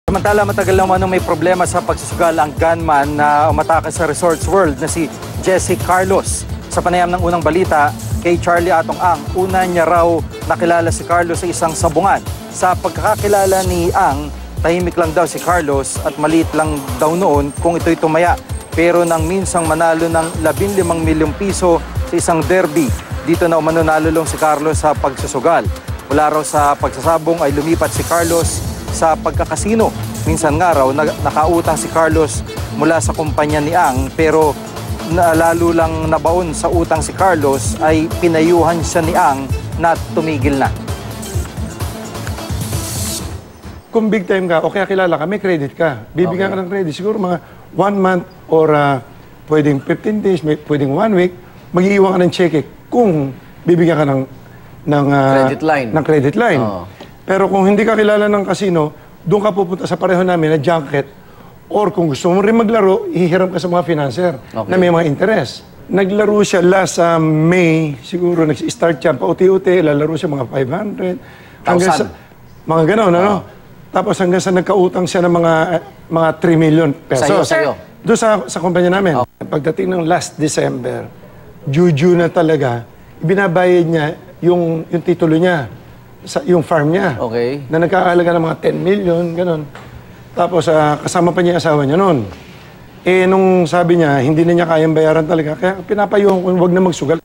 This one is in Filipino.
Samantala, matagal naman nung may problema sa pagsusugal ang gunman na umatake sa Resorts World na si Jesse Carlos. Sa panayam ng unang balita, kay Charlie Atong Ang, una niya raw nakilala si Carlos sa isang sabungan. Sa pagkakakilala ni Ang, tahimik lang daw si Carlos at maliit lang daw noon kung ito'y tumaya. Pero nang minsang manalo ng 15 milyong piso sa isang derby, dito na umanonalulong si Carlos sa pagsusugal. Mula raw sa pagsasabong ay lumipat si Carlos sa pagkakasino. Minsan nga raw nakautang si Carlos mula sa kumpanya ni Ang, pero lalo lang nabaon sa utang si Carlos ay pinayuhan siya ni Ang na tumigil na. Kung big time ka o kaya kilala ka, may credit ka. Bibigyan ka ng credit. Siguro mga 1 month or pwedeng 15 days, pwedeng 1 week, mag-iiwan ka ng cheque kung bibigyan ka ng credit line. Pero kung hindi ka kilala ng casino, doon ka pupunta sa pareho namin na junket, or kung gusto mo rin maglaro, ihihiram ka sa mga financer na may mga interest. Naglaro siya last May, siguro nag-start siya, pauti-uti, lalaro siya mga 500. Hanggang sa, mga gano'n, ano? Tapos hanggang sa nagkautang siya ng mga 3 million pesos. Sa'yo? Doon sa kumpanya namin. Pagdating ng last December, juju na talaga, binabayad niya yung titulo niya, yung farm niya. Okay. Na nagkakahalaga ng mga 10 million, gano'n. Tapos kasama pa niya yung asawa niya noon. Eh, nung sabi niya, hindi na niya kayang bayaran talaga, kaya pinapayuhan ko, huwag na magsugal.